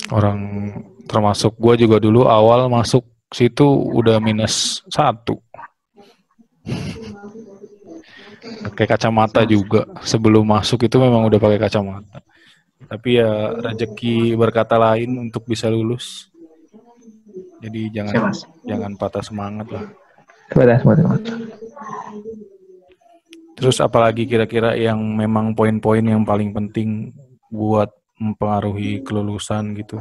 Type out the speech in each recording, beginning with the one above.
Orang termasuk gue juga dulu awal masuk situ udah -1. Pakai kacamata juga. Sebelum masuk itu memang udah pakai kacamata. Tapi ya rezeki berkata lain untuk bisa lulus. Jadi jangan patah semangat lah. Terus apalagi kira-kira yang memang poin-poin yang paling penting buat mempengaruhi kelulusan gitu?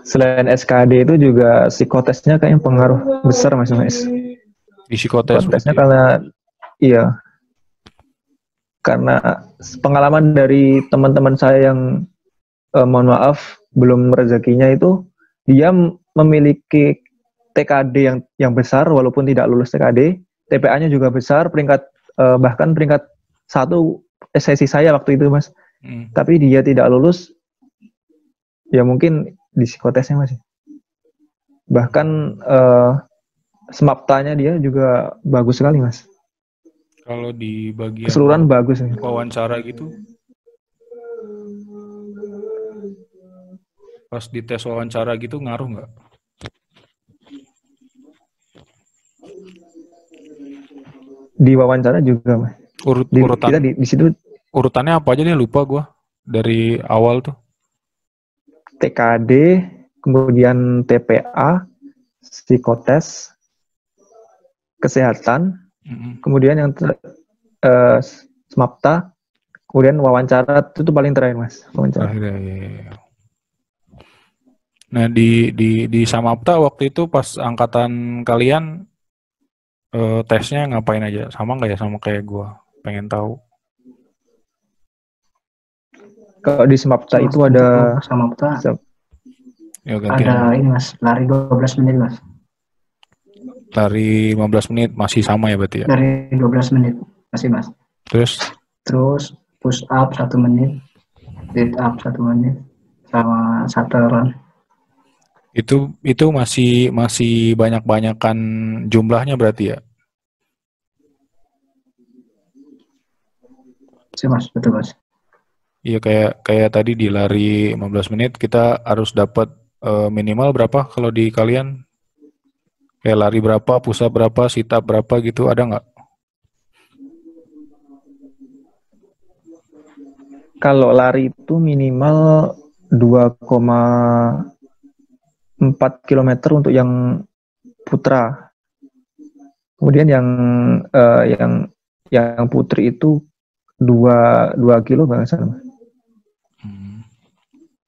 Selain SKD itu juga psikotesnya kayaknya pengaruh besar Mas. Di psikotes Psikotesnya berarti. karena iya, karena pengalaman dari teman-teman saya yang mohon maaf belum rezekinya itu, dia memiliki TKD yang besar walaupun tidak lulus TKD, TPA-nya juga besar, bahkan peringkat 1 sesi saya waktu itu Mas. Tapi dia tidak lulus, ya mungkin di psikotesnya Mas. Bahkan SMAPTA-nya dia juga bagus sekali Mas. Kalau di bagian keseluruhan bagus nih. Wawancara gitu, pas di tes wawancara gitu ngaruh nggak? Di wawancara juga Mas. Kita di situ urutannya apa aja nih, lupa gue dari awal tuh. TKD, kemudian TPA, psikotes, kesehatan, kemudian yang SMAPTA, kemudian wawancara itu paling terakhir Mas. Wawancara. Nah di Samapta waktu itu pas angkatan kalian tesnya ngapain aja? Sama nggak ya sama kayak gue? Pengen tahu. Kalau di Samapta itu ada Samapta ya, ada ini Mas, lari 12 menit Mas. Lari 15 menit masih sama ya berarti ya? Dari 12 menit masih Mas. Terus push up 1 menit, sit up 1 menit, sama shuttle. Itu masih banyak-banyakan jumlahnya berarti ya? Sih Mas, betul Mas. Iya kayak tadi di lari 15 menit kita harus dapat minimal berapa kalau di kalian? Kayak lari berapa, push up berapa, sit up berapa gitu, ada nggak? Kalau lari itu minimal 2,4 km untuk yang putra. Kemudian yang putri itu 2 kilo nggak salah.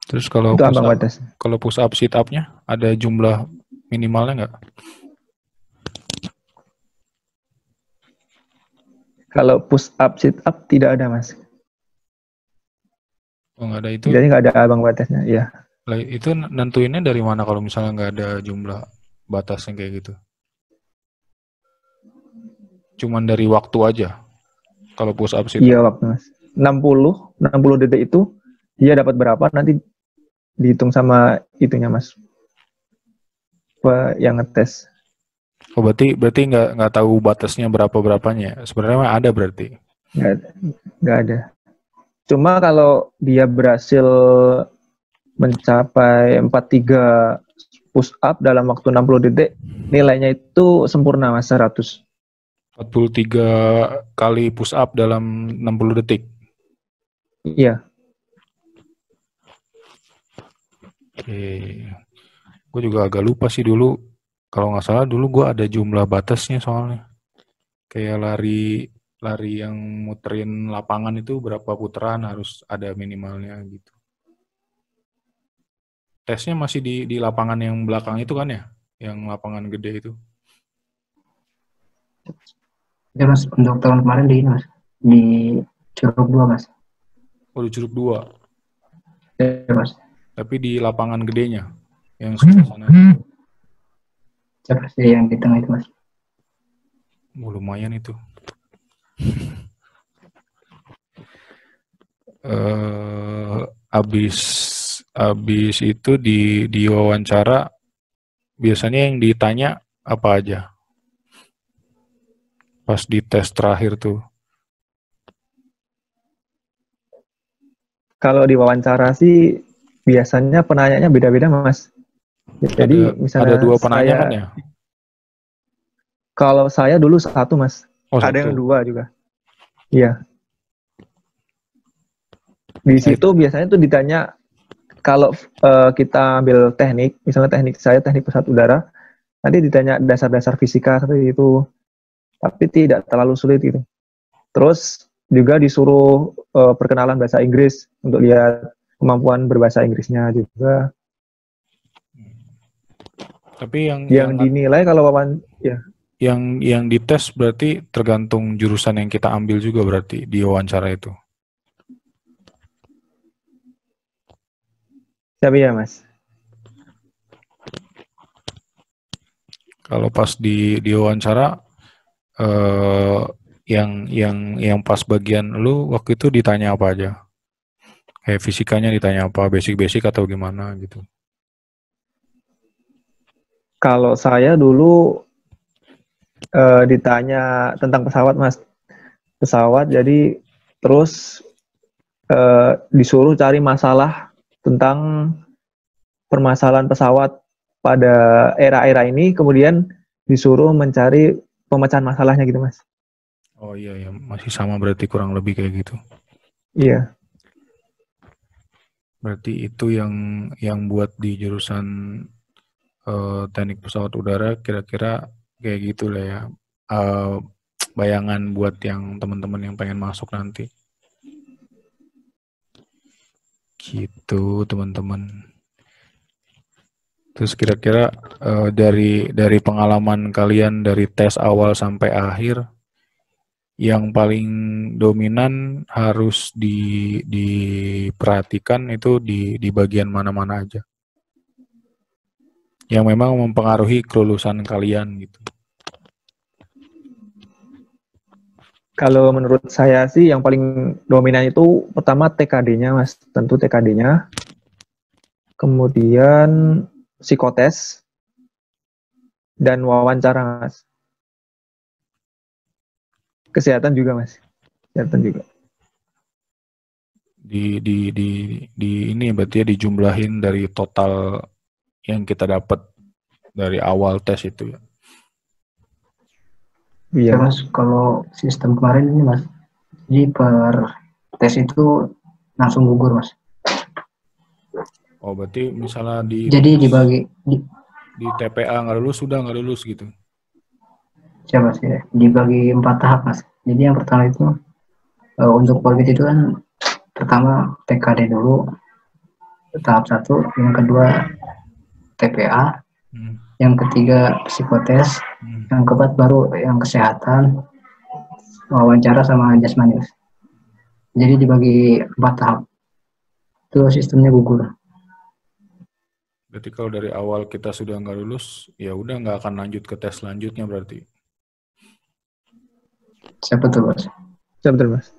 Terus kalau push up sit up-nya ada jumlah minimalnya nggak? Kalau push up sit up tidak ada Mas. Oh nggak ada itu? Jadi nggak ada abang batasnya, ya. Itu nentuinnya dari mana kalau misalnya nggak ada jumlah batasnya kayak gitu? Cuman dari waktu aja kalau push up sit up? Iya waktu Mas. 60 detik itu dia dapat berapa nanti dihitung sama itunya Mas. Yang ngetes. Oh berarti nggak tahu batasnya berapanya? Sebenarnya ada berarti? Nggak ada. Cuma kalau dia berhasil mencapai 43 push up dalam waktu 60 detik, nilainya itu sempurna Mas, 100. 43 kali push up dalam 60 detik? Iya. Oke. Gue juga agak lupa sih dulu. Kalau nggak salah dulu gue ada jumlah batasnya soalnya. Kayak lari yang muterin lapangan itu berapa putaran harus ada minimalnya gitu. Tesnya masih di lapangan yang belakang itu kan ya? Yang lapangan gede itu. Ya Mas, untuk tahun kemarin di ini Mas, di Curug 2 Mas. Oh di Curug 2? Ya Mas. Tapi di lapangan gedenya? Yang sebelah sana? Siapa sih yang di tengah itu Mas? Oh, lumayan itu. Abis itu di wawancara biasanya yang ditanya apa aja? pas di tes terakhir tuh? Kalau di wawancara sih biasanya penanyanya beda-beda, Mas. Jadi Ada misalnya dua penanya kan ya? kalau saya dulu satu, Mas. Oh, Ada yang satu. dua juga. Iya. Di Nah, situ biasanya tuh ditanya kalau kita ambil teknik, misalnya teknik saya teknik pesawat udara, nanti ditanya dasar-dasar fisika seperti itu, tapi tidak terlalu sulit gitu. Terus juga disuruh perkenalan bahasa Inggris untuk lihat kemampuan berbahasa Inggrisnya juga. tapi Yang dinilai kalau ya yang dites berarti tergantung jurusan yang kita ambil juga berarti di wawancara itu. tapi ya Mas. Kalau pas di wawancara yang pas bagian lu waktu itu ditanya apa aja? Kayak fisikanya ditanya apa, basic-basic atau gimana gitu? Kalau saya dulu ditanya tentang pesawat, Mas. Pesawat, jadi terus disuruh cari masalah tentang permasalahan pesawat pada era-era ini, kemudian disuruh mencari pemecahan masalahnya gitu, Mas. Oh iya ya, masih sama berarti kurang lebih kayak gitu. Iya. Berarti itu yang buat di jurusan teknik pesawat udara kira-kira kayak gitu lah ya. Bayangan buat yang teman-teman yang pengen masuk nanti. Gitu teman-teman. Terus kira-kira dari pengalaman kalian dari tes awal sampai akhir, yang paling dominan harus diperhatikan itu di bagian mana-mana aja. Yang memang mempengaruhi kelulusan kalian gitu. Kalau menurut saya sih yang paling dominan itu pertama TKD-nya, Mas. Tentu TKD-nya. Kemudian psikotes dan wawancara, Mas. Kesehatan juga, Mas. Kesehatan juga. Di ini berarti ya dijumlahin dari total yang kita dapat dari awal tes itu ya. Iya. Mas, kalau sistem kemarin ini Mas, jadi per tes itu langsung gugur Mas. Oh berarti misalnya Jadi dibagi di TPA nggak lulus sudah nggak lulus gitu. siapa sih? Dibagi 4 tahap Mas. Jadi yang pertama itu untuk Polbit itu kan pertama TKD dulu tahap 1, yang kedua TPA, yang ketiga psikotes, yang keempat baru yang kesehatan, wawancara sama jasmani. Jadi dibagi 4 tahap. Itu sistemnya gugur. Berarti kalau dari awal kita sudah nggak lulus, ya udah nggak akan lanjut ke tes selanjutnya berarti. Siapa tuh Mas? Siapa betul, Mas?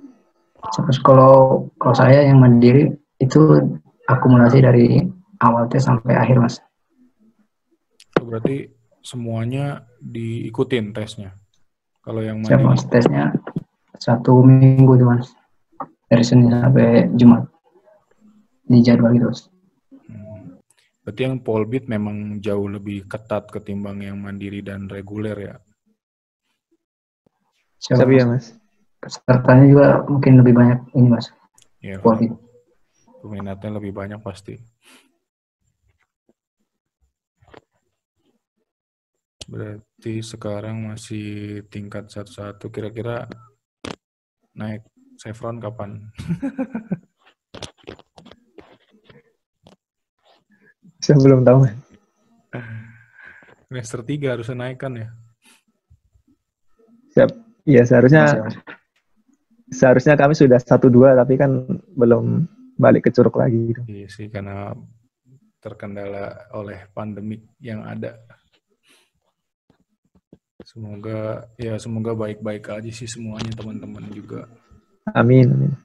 Kalau saya yang mandiri itu akumulasi dari awal tes sampai akhir Mas. Berarti semuanya diikutin tesnya. Kalau yang Siapa mandiri. Mas? Tesnya 1 minggu tuh Mas. Dari Senin sampai Jumat. Di jadwal itu Mas. Berarti yang Polbit memang jauh lebih ketat ketimbang yang mandiri dan reguler ya? Siapa ya Mas? Pesertanya juga mungkin lebih banyak ini Mas. Ya, Polbit. Peminatnya lebih banyak pasti. Berarti sekarang masih tingkat 1-1. Kira-kira naik Chevron kapan? Saya belum tahu. Semester 3 harusnya naik kan ya? Siap. Ya seharusnya kami sudah 1-2 tapi kan belum balik ke Curug lagi. Iya sih, karena terkendala oleh pandemik yang ada. Semoga baik-baik aja sih semuanya teman-teman juga. Amin.